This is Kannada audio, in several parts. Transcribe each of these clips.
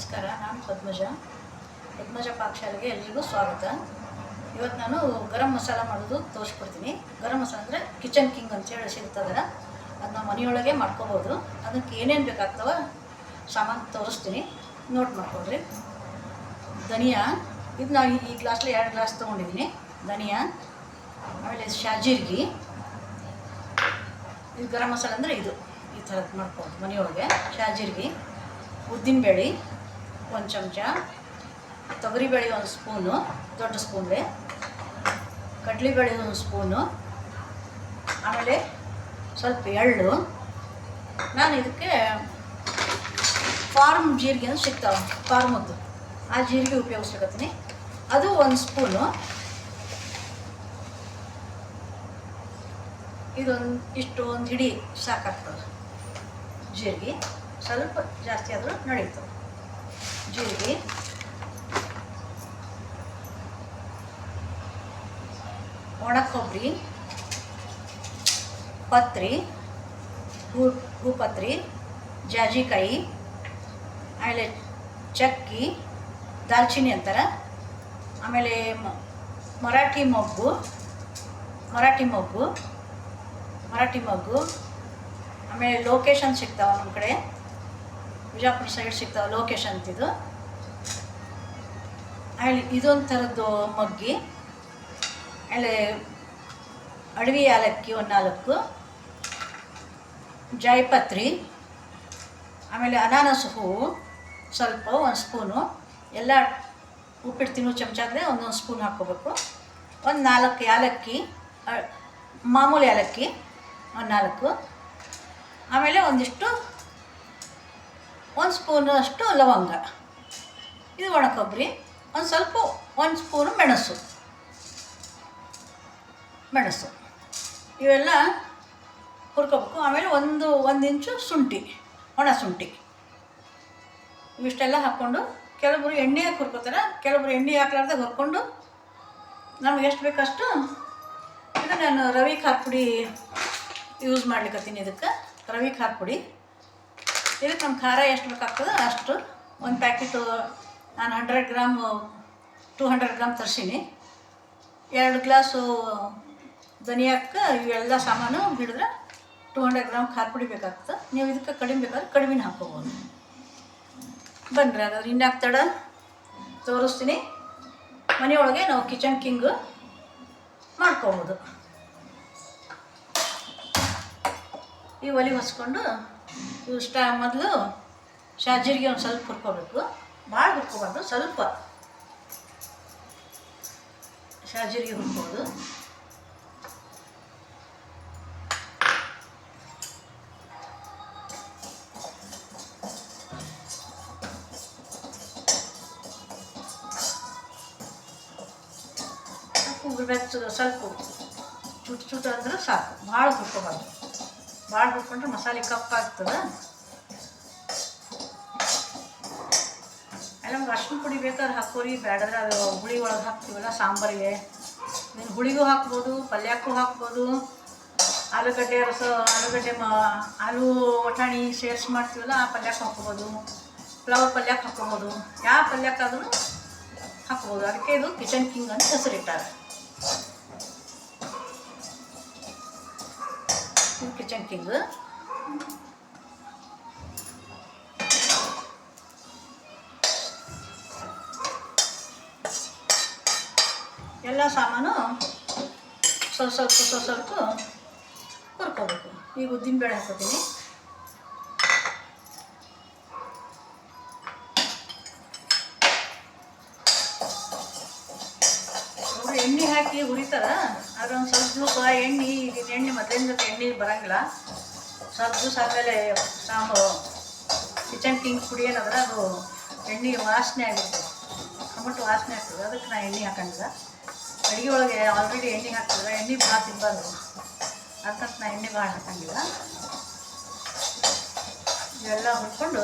ನಮಸ್ಕಾರ. ನಾನು ಪದ್ಮಜ ಪಾಕಶಾಲೆಗೆ ಎಲ್ರಿಗೂ ಸ್ವಾಗತ. ಇವತ್ತು ನಾನು ಗರಂ ಮಸಾಲ ಮಾಡೋದು ತೋರಿಸ್ಕೊಡ್ತೀನಿ. ಗರಂ ಮಸಾಲ ಅಂದರೆ ಕಿಚನ್ ಕಿಂಗ್ ಅಂತೇಳಿ ಸಿಗ್ತದಲ್ಲ, ಅದನ್ನ ಮನೆಯೊಳಗೆ ಮಾಡ್ಕೋಬೋದು. ಅದಕ್ಕೆ ಏನೇನು ಬೇಕಾಗ್ತವ ಸಾಮಾನು ತೋರಿಸ್ತೀನಿ, ನೋಟ್ ಮಾಡ್ಕೊಳ್ರಿ. ಧನಿಯಾ, ಇದು ನಾವು ಈ ಗ್ಲಾಸ್ಲಿ 2 ಗ್ಲಾಸ್ ತೊಗೊಂಡಿದ್ದೀನಿ. ಧನಿಯಾ, ಆಮೇಲೆ ಶಾಜೀರ್ಗಿ. ಇದು ಗರಂ ಮಸಾಲ ಅಂದರೆ ಇದು ಈ ಥರದ್ದು ಮಾಡ್ಬೋದು ಮನೆಯೊಳಗೆ. ಶಾಜೀರ್ಗಿ, ಉದ್ದಿನಬೇಳೆ 1 ಚಮಚ, ತೊಗರಿಬೇಳೆ 1 ಸ್ಪೂನು, ದೊಡ್ಡ ಸ್ಪೂನ್ಗೆ, ಕಡಲೆಬೇಳೆ 1 ಸ್ಪೂನು, ಆಮೇಲೆ ಸ್ವಲ್ಪ ಎಳ್ಳು. ನಾನು ಇದಕ್ಕೆ ಫಾರ್ಮ್ ಜೀರಿಗೆ ಅಂತ ಸಿಗ್ತಾವೆ, ಫಾರ್ಮದ್ದು, ಆ ಜೀರಿಗೆ ಉಪಯೋಗಿಸ್ಲಿಕ್ಕತ್ತೀನಿ. ಅದು 1 ಸ್ಪೂನು. ಇಷ್ಟು ಒಂದು ಹಿಡಿ ಸಾಕಾಗ್ತದೆ ಜೀರಿಗೆ. ಸ್ವಲ್ಪ ಜಾಸ್ತಿ ಆದರೂ ನಡೀತದೆ. ಜೀರಿಗೆ, ಒಣ ಕೊಬ್ಬರಿ, ಪತ್ರಿ, ಹೂಪತ್ರಿ, ಜಾಜಿಕಾಯಿ, ಆಮೇಲೆ ಚಕ್ಕಿ, ದಾಲ್ಚಿನ್ನಿ ಅಂತಾರೆ, ಆಮೇಲೆ ಮರಾಠಿ ಮೊಗ್ಗು, ಆಮೇಲೆ ಲೋಕೇಶನ್ ಸಿಗ್ತಾವೆ ನಮ್ಮ ಕಡೆ, ಬಿಜಾಪುರ ಸೈಡ್ ಸಿಗ್ತಾವೆ ಲೋಕೇಶನ್ ಅಂತಿದ್ದು. ಆಮೇಲೆ ಇದೊಂದು ಥರದ್ದು ಮಗ್ಗಿ, ಆಮೇಲೆ ಅಡವಿ ಏಲಕ್ಕಿ 4, ಜಾಯಿಪತ್ರಿ, ಆಮೇಲೆ ಅನಾನಸ್ ಹೂವು ಸ್ವಲ್ಪ 1 ಸ್ಪೂನು. ಎಲ್ಲ ಉಪ್ಪಿಟ್ಟು ತಿನ್ನೋ ಚಮಚಾದ್ರೆ 1 ಸ್ಪೂನ್ ಹಾಕ್ಕೋಬೇಕು. 4 ಏಲಕ್ಕಿ, ಮಾಮೂಲಿ ಏಲಕ್ಕಿ 4, ಆಮೇಲೆ ಒಂದಿಷ್ಟು 1 ಸ್ಪೂನಷ್ಟು ಲವಂಗ. ಇದು ಒಣ ಕೊಬ್ಬರಿ, ಸ್ವಲ್ಪ 1 ಸ್ಪೂನು ಮೆಣಸು ಇವೆಲ್ಲ ಹುರ್ಕೋಬೇಕು. ಆಮೇಲೆ ಒಂದು ಇಂಚು ಶುಂಠಿ, ಒಣ ಶುಂಠಿ, ಇವಿಷ್ಟೆಲ್ಲ ಹಾಕ್ಕೊಂಡು ಕೆಲವೊಬ್ಬರು ಎಣ್ಣೆ ಹಾಕಿ ಹುರ್ಕೋತಾರೆ, ಕೆಲವೊಬ್ರು ಎಣ್ಣೆ ಹಾಕ್ಲಾರ್ದೆ ಹುರ್ಕೊಂಡು ನಮ್ಗೆ ಎಷ್ಟು ಬೇಕಷ್ಟು. ಇದು ನಾನು ರವೆ ಖಾರ ಪುಡಿ ಯೂಸ್ ಮಾಡ್ಲಿಕ್ಕತ್ತೀನಿ. ಇದಕ್ಕೆ ರವೆ ಖಾರ ಪುಡಿ, ಇದಕ್ಕೆ ನಮ್ಮ ಖಾರ ಎಷ್ಟು ಬೇಕಾಗ್ತದೆ ಅಷ್ಟು. 1 ಪ್ಯಾಕೆಟು ನಾನು 100 ಗ್ರಾಮ್ 200 ಗ್ರಾಮ್ ತರಿಸೀನಿ. 2 ಗ್ಲಾಸು ಧನಿಯಾಕ್ಕೆ ಇವೆಲ್ಲ ಸಾಮಾನು ಹಿಡಿದ್ರೆ 200 ಗ್ರಾಮ್ ಖಾರ ಪುಡಿ ಬೇಕಾಗ್ತದೆ. ನೀವು ಇದಕ್ಕೆ ಕಡಿಮೆ ಬೇಕಾದ್ರೆ ಕಡಿಮೆ ಹಾಕ್ಕೋಬೋದು. ಬನ್ನಿರಿ, ಹಾಗಾದ್ರೆ ಇನ್ಯಾಕೆ ತಡ, ತೋರಿಸ್ತೀನಿ. ಮನೆಯೊಳಗೆ ನಾವು ಕಿಚನ್ ಕಿಂಗ್ ಮಾಡ್ಕೋಬೋದು. ಈ ಒಲೆ ಹೊಸ್ಕೊಂಡು ಮೊದಲು ಶಾಜೀರಿಗೆ ಒಂದು ಸ್ವಲ್ಪ ಹುರ್ಕೋಬೇಕು, ಭಾಳ ಹುರ್ಕೋಬಾರ್ದು, ಸ್ವಲ್ಪ ಶಾಜೀರಿಗೆ ಹುರ್ಕೋದು. ಬೆಚ್ಚಗೆ ಸ್ವಲ್ಪ ಚುಟ್ಟು ಅಂದ್ರೆ ಸಾಕು, ಭಾಳ ಹುರ್ಕೋಬಾರ್ದು. ಭಾಳ ಹುರ್ಕೊಂಡ್ರೆ ಮಸಾಲೆ ಕಪ್ಪಾಗ್ತದೆ. ನಮ್ಗೆ ಅರ್ಶಿನ ಪುಡಿ ಬೇಕಾದ್ರೆ ಹಾಕೋರಿ, ಬೇಡದ್ರೆ ಅದು ಹುಳಿ ಒಳಗೆ ಹಾಕ್ತೀವಲ್ಲ ಸಾಂಬಾರಿಗೆ, ಹುಳಿಗೂ ಹಾಕ್ಬೋದು, ಪಲ್ಯಕ್ಕೂ ಹಾಕ್ಬೋದು. ಆಲೂಗಡ್ಡೆ ಆಲೂ ಒಟಾಣಿ ಸೇರಿಸಿ ಮಾಡ್ತೀವಲ್ಲ, ಆ ಪಲ್ಯಕ್ಕೆ ಹಾಕ್ಬೋದು, ಫ್ಲವರ್ ಪಲ್ಯಕ್ಕೆ ಹಾಕ್ಕೋಬೋದು, ಯಾವ ಪಲ್ಯಕ್ಕಾದ್ರೂ ಹಾಕ್ಬೋದು. ಅದಕ್ಕೆ ಇದು ಕಿಚನ್ ಕಿಂಗ್ ಅಂತ ಹೆಸರಿಟ್ಟಾರೆ. Kitchen king. ಎಲ್ಲ ಸಾಮಾನು ಸ್ವಲ್ಪ ಹುರ್ಕೋಬೇಕು. ಈಗ ಉದ್ದಿನಬೇಳೆ ಹಾಕೋತೀನಿ. ಅವರು ಎಣ್ಣೆ ಹಾಕಿ ಹುರಿತಾರ, ಆದ್ರೆ ಒಂದು ಸ್ವಲ್ಪ ದಿವಸ ಎಣ್ಣೆ ಮೊದಲಿನ ಎಣ್ಣೆ ಬರೋಂಗಿಲ್ಲ. ಸ್ವಲ್ಪ ದಿವಸ ಆದಮೇಲೆ ಕಿಚನ್ ಕಿಂಗ್ ಪುಡಿ ಏನಾದ್ರೆ ಅದು ಎಣ್ಣೆ ವಾಸನೆ ಆಗಿರ್ತದೆ, ಟೊಮಟೊ ವಾಸನೆ ಆಗ್ತದೆ. ಅದಕ್ಕೆ ನಾನು ಎಣ್ಣೆ ಹಾಕೊಂಡಿಲ್ಲ. ಅಡುಗೆ ಒಳಗೆ ಆಲ್ರೆಡಿ ಎಣ್ಣೆ ಹಾಕ್ತಿದ್ರೆ ಎಣ್ಣೆ ಭಾಳ ತಿನ್ನಬಾರ್ದು, ಅದಕ್ಕೆ ನಾನು ಎಣ್ಣೆ ಭಾಳ ಹಾಕಂಗಿಲ್ಲ. ಇವೆಲ್ಲ ಹುರ್ಕೊಂಡು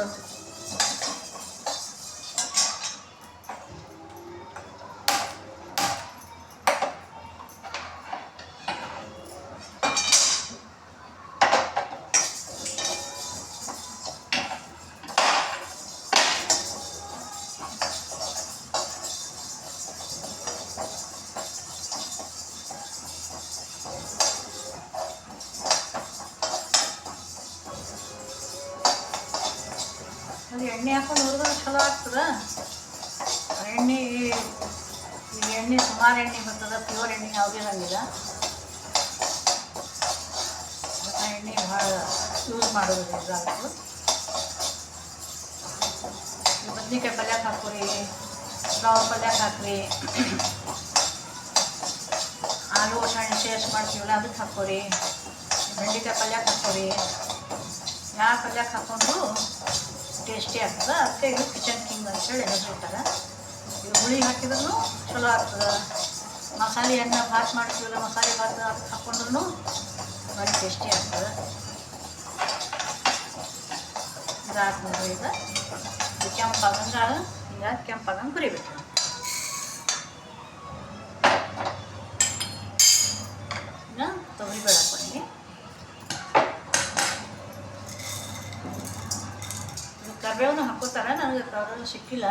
ಅದು ಎಣ್ಣೆ ಹಾಕೊಂಡು ಹುರಿದ್ರೆ ಚಲೋ ಆಗ್ತದೆ. ಎಣ್ಣೆ ಈಗ ಎಣ್ಣೆ ಸುಮಾರು ಎಣ್ಣೆ ಬರ್ತದೆ, ಪ್ಯೂರ್ ಎಣ್ಣೆ ಯಾವುದಿರಂಗಿಲ್ಲ. ಎಣ್ಣೆ ಭಾಳ ಯೂಸ್ ಮಾಡೋದು ಇದಾಗ್ತದೆ. ಬದ್ನಿಕಾಯಿ ಪಲ್ಯಕ್ಕೆ ಹಾಕೋರಿ, ಫ್ಲವರ್ ಪಲ್ಯಕ್ಕೆ ಹಾಕ್ರಿ, ಆಲೂ ಒಗ್ಗರಣೆ ಸೇರಿಸಿ ಮಾಡ್ತೀವಲ್ಲ ಅದಕ್ಕೆ ಹಾಕೋರಿ, ಬೆಂಡೆಕಾಯಿ ಪಲ್ಯಕ್ಕೆ ಹಾಕೋರಿ. ಯಾವ ಪಲ್ಯಕ್ಕೆ ಹಾಕೊಂಡ್ರು ಟೇಸ್ಟಿ ಆಗ್ತದೆ. ಅದಕ್ಕೆ ಇದು ಕಿಚನ್ ಕಿಂಗ್ ಅಂತೇಳಿ ಹೆಸರಿಟ್ಟಾರೆ. ಇದು ಹುಳಿ ಹಾಕಿದ್ರೂ ಚಲೋ ಆಗ್ತದೆ. ಮಸಾಲೆ ಅನ್ನ ಭಾತ್ ಮಾಡ್ತೀವಲ್ಲ, ಮಸಾಲೆ ಭಾತ್ ಅದಕ್ಕೆ ಹಾಕ್ಕೊಂಡ್ರೂ ಭಾರಿ ಟೇಸ್ಟಿ ಆಗ್ತದೆ. ಇದಾದ ನೋಡ್ರಿ, ಈಗ ಇದು ಕೆಂಪಾಗಂದ್ರೆ ಈಗ ಕೆಂಪಾಗಂಗೆ ಹುರಿಬೇಕು. ಈಗ ತೊಗರಿಬೇಳೆ ಹಾಕ್ಕೊಂಡು ಕರಿಬೇವನು ಹಾಕೋತಾರೆ. ನನಗೆ ಕರಿಬೇವು ಸಿಕ್ಕಿಲ್ಲ,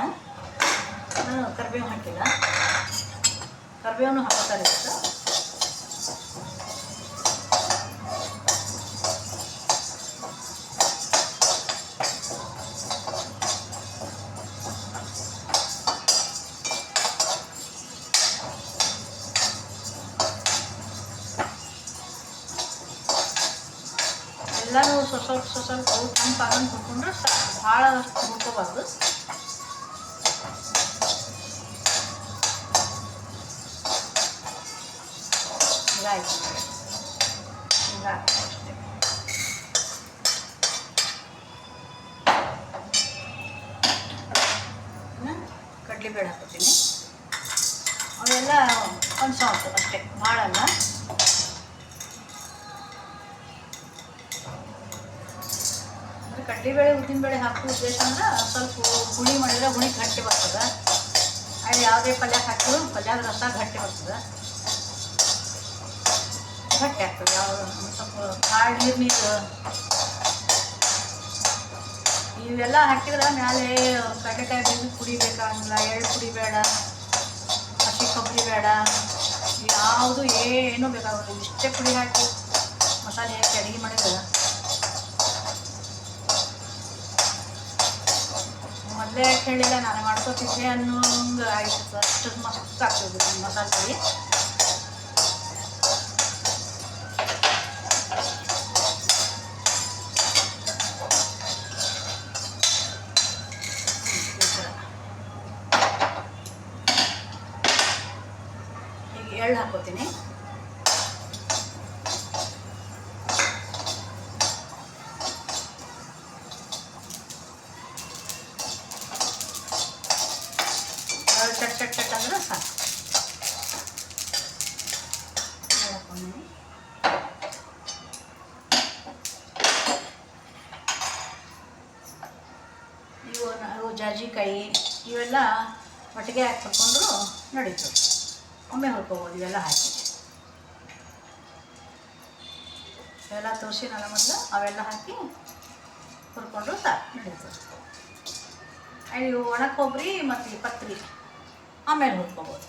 ನಾನು ಕರಿಬೇವು ಹಾಕಿಲ್ಲ. ಕರಿಬೇವನು ಹಾಕೋತಾರೆ ಇದಕ್ಕೆ. ಎಲ್ಲರೂ ಸ್ವಲ್ಪ ಕೆಂಪಾಗಂಗೆ ಹುರ್ಕೊಂಡ್ರೆ ಭಾಳ ಹುರ್ಕೋಬಾರ್ದು. ಇದಾಯ್ತು, ಇದಾಗ್ತದೆ ಅಷ್ಟೇ. ಕಡಲೆಬೇಳೆ ಹಾಕೋತೀನಿ. ಅವೆಲ್ಲ ಒಂದು ಸಾಕು ಅಷ್ಟೇ, ಭಾಳಲ್ಲ. ಕಡಲೆಬೇಳೆ ಉದ್ದಿನಬೇಳೆ ಹಾಕೋ ಉದ್ದೇಶ ಅಂದ್ರೆ ಸ್ವಲ್ಪ ಹುಳಿ ಮಾಡಿದ್ರೆ ಹುಳಿ ಗಟ್ಟಿ ಬರ್ತದೆ. ಅಲ್ಲಿ ಯಾವುದೇ ಪಲ್ಯ ಹಾಕಿದ್ರು ಪಲ್ಯದ ರಸ ಗಟ್ಟಿ ಬರ್ತದೆ, ಗಟ್ಟಿ ಆಗ್ತದೆ. ಯಾವುದು ಸ್ವಲ್ಪ ಭಾಳ ನೀರು ಇವೆಲ್ಲ ಹಾಕಿದ್ರೆ ಮೇಲೆ ಕಡಲೆಕಾಯಿ ಬೀಜ ಪುಡಿ ಬೇಕಾಗಿಲ್ಲ, ಎಳ್ಳು ಪುಡಿ ಬೇಡ, ಹಸಿ ಕೊಬ್ಬರಿ ಬೇಡ, ಯಾವುದು ಏನೂ ಬೇಕಾಗೋದಿಲ್ಲ. ಇಷ್ಟೇ ಪುಡಿ ಹಾಕಿ ಮಸಾಲೆ ಹಾಕಿ ಅಡುಗೆ ಮಾಡಿದ್ರೆ ಮೊದಲೇ ಯಾಕೆ ಹೇಳಿಲ್ಲ, ನಾನು ಮಾಡ್ಕೋತಿದ್ದೆ ಅನ್ನೋಂಗೆ ಆಯ್ತು. ಅಷ್ಟು ಮಸ್ತ್ ಆಗ್ತದೆ ಮಸಾಲೆ ಪುಡಿ. ಈಗ ಎಳ್ಳು ಹಾಕೋತೀನಿ. ಚಟ್ ಅಂದ್ರೆ ಸಾಕು. ಇವು ಜಾಜಿಕಾಯಿ ಇವೆಲ್ಲ ಒಟ್ಟಿಗೆ ಹಾಕಿ ಹುರ್ಕೊಂಡ್ರು ನಡೀತದೆ. ಒಮ್ಮೆ ಹುರ್ಕೋಬೋದು ಇವೆಲ್ಲ ಹಾಕಿ. ಇವೆಲ್ಲ ತೋರಿಸಿ ನನ್ನ ಮೊದಲು ಅವೆಲ್ಲ ಹಾಕಿ ಹುರ್ಕೊಂಡ್ರು ಸಾಕು, ನಡೀತದೆ. ಇವು ಒಣ ಕೊಬ್ಬರಿ ಮತ್ತು ಪತ್ರಿ ಆಮೇಲೆ ಹುರ್ಕೋಬೋದು.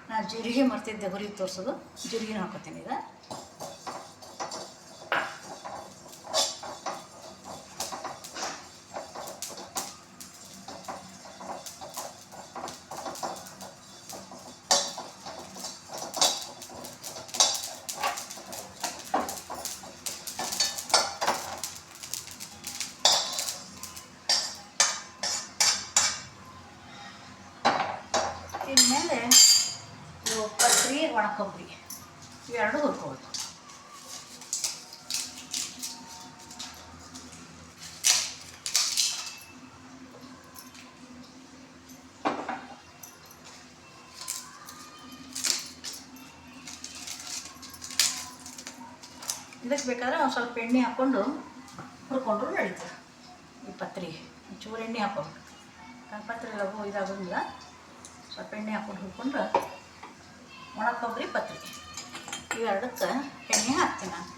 ನಾನು ಜೀರಿಗೆ ಮರ್ತಿದ್ದೆ ಹುರಿಗೆ ತೋರಿಸೋದು. ಜೀರಿಗೆನ ಹಾಕೋತೀನಿ ಈಗ. ಒಣ ಕೊಬ್ಬರಿ ಇವೆರಡು ಹುರ್ಕೋಬೇಕು. ಇದಕ್ಕೆ ಬೇಕಾದ್ರೆ ಒಂದು ಸ್ವಲ್ಪ ಎಣ್ಣೆ ಹಾಕ್ಕೊಂಡು ಹುರ್ಕೊಂಡ್ರು ನಡೀತದೆ. ಈ ಪತ್ರಿಗೆ ಒಂಚೂರು ಎಣ್ಣೆ ಹಾಕ್ಕೊಂಡು ಪತ್ರೆ ಲಘು ಇದಾಗೋದಿಲ್ಲ. ಸ್ವಲ್ಪ ಎಣ್ಣೆ ಹಾಕ್ಕೊಂಡು ಹುರ್ಕೊಂಡ್ರೆ ಒಣ ಕೊಬ್ಬರಿ ಪತ್ರೆ ಇವೆರಡಕ್ಕೆ ಎಣ್ಣೆ ಹಾಕ್ತೀನಿ ನಾನು.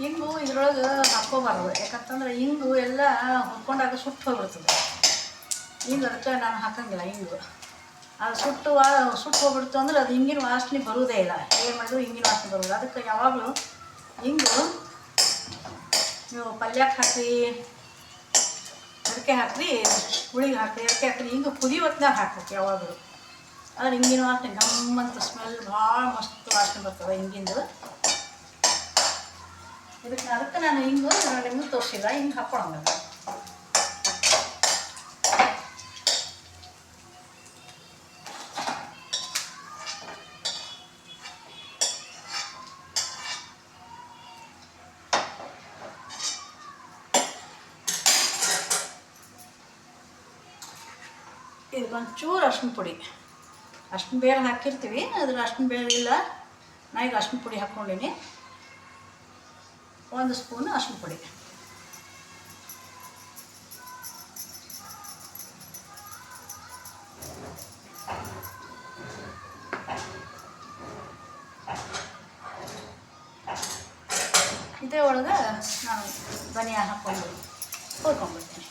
ಹಿಂಗು ಇದ್ರೊಳಗೆ ಹಾಕ್ಕೋಬಾರ್ದು, ಯಾಕಂತಂದ್ರೆ ಹಿಂಗು ಎಲ್ಲ ಹುರ್ಕೊಂಡಾಗ ಸುಟ್ಟು ಹೋಗ್ಬಿಡ್ತದೆ. ಹಿಂಗೆ ಅದಕ್ಕೆ ನಾನು ಹಾಕೋಂಗಿಲ್ಲ. ಹಿಂಗು ಅದು ಸುಟ್ಟು ಹೋಗ್ಬಿಡ್ತು ಅಂದ್ರೆ ಅದು ಹಿಂಗಿನ ವಾಸನೆ ಬರುವುದೇ ಇಲ್ಲ. ಏನು ಮಾಡಿದ್ರು ಹಿಂಗಿನ ವಾಸನೆ ಬರೋದು. ಅದಕ್ಕೆ ಯಾವಾಗಲೂ ಹಿಂಗು ನೀವು ಪಲ್ಯಕ್ಕೆ ಹಾಕ್ರಿ, ಅಡಿಕೆ ಹಾಕ್ರಿ, ಹುಳಿಗೆ ಹಾಕ್ರಿ, ಅಡಿಕೆ ಹಾಕ್ರಿ, ಹಿಂಗೆ ಕುದಿಯೋ ಹೊತ್ನಾಗ ಹಾಕ್ಬೇಕು ಯಾವಾಗಲೂ. ಆದ್ರೆ ಹಿಂಗಿನ ವಾಸನೆ ಗಮ್ಮಂತ ಸ್ಮೆಲ್ ಭಾಳ ಮಸ್ತ್ ವಾಸನೆ ಬರ್ತದೆ ಹಿಂಗಿಂದು. ಅದಕ್ಕೆ ನಾನು ಹಿಂಗು ನಿಮ್ಗೆ ತೋರಿಸಿಲ್ಲ, ಹಿಂಗೆ ಹಾಕ್ಕೊಳಂಗಲ್ಲ. ಇದಕ್ಕೊಂಚೂರು ಅರ್ಶಿನ ಪುಡಿ, ಅರ್ಶಿನ ಬೇರೆ ಹಾಕಿರ್ತೀವಿ, ಅದ್ರ ಅರ್ಶಿನ ಬೇರೆ ಇಲ್ಲ. ನಾ ಈಗ ಅರ್ಶಿನ ಪುಡಿ ಹಾಕ್ಕೊಂಡೀನಿ. 1 ಸ್ಪೂನ್ ಅರ್ಶಿನ ಪುಡಿ. ಇದೇ ಒಳಗೆ ನಾನು ಧನಿಯಾ ಹಾಕ್ಕೊಂಡು ಹುರ್ಕೊಂಡ್ಬಿಡ್ತೀನಿ.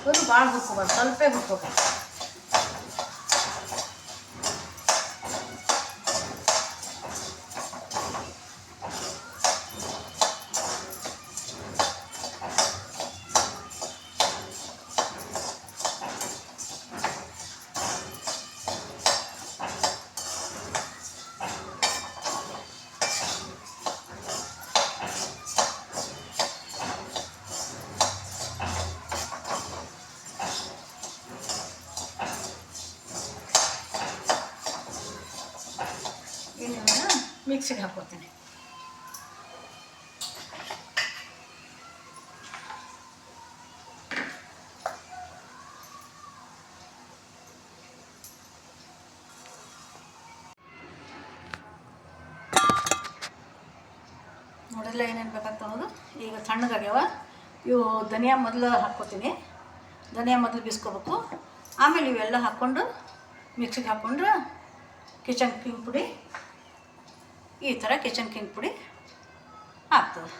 ಇವರು ಭಾಳ ಹುರ್ಕೋಬಾರ್ದು, ಸ್ವಲ್ಪ ಹುರ್ಕೋಬೇಕು. ಇನ್ನೊಂದು ಮಿಕ್ಸಿಗೆ ಹಾಕ್ಕೊತೀನಿ. ನೋಡಿಲ್ಲ ಏನೇನು ಬೇಕಾಗ್ತದೆ ಅನ್ನೋದು. ಈಗ ತಣ್ಣಗಾಗ್ಯಾವ ಇವು. ಧನಿಯಾ ಮೊದಲು ಹಾಕ್ಕೊತೀನಿ. ಧನಿಯಾ ಮೊದಲು ಬಿಸ್ಕೋಬೇಕು, ಆಮೇಲೆ ಇವೆಲ್ಲ ಹಾಕ್ಕೊಂಡು ಮಿಕ್ಸಿಗೆ ಹಾಕ್ಕೊಂಡ್ರೆ ಕಿಚನ್ ಕಿಂಗ್ ಪುಡಿ, ಈ ಥರ ಕಿಚನ್ ಕಿಂಗ್ ಪುಡಿ ಆಗ್ತದೆ.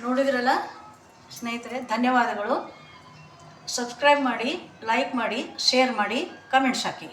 ನೋಡಿದ್ರಲ್ಲ ಸ್ನೇಹಿತರೆ, ಧನ್ಯವಾದಗಳು. ಸಬ್ಸ್ಕ್ರೈಬ್ ಮಾಡಿ, ಲೈಕ್ ಮಾಡಿ, ಶೇರ್ ಮಾಡಿ, ಕಮೆಂಟ್ಸ್ ಹಾಕಿ.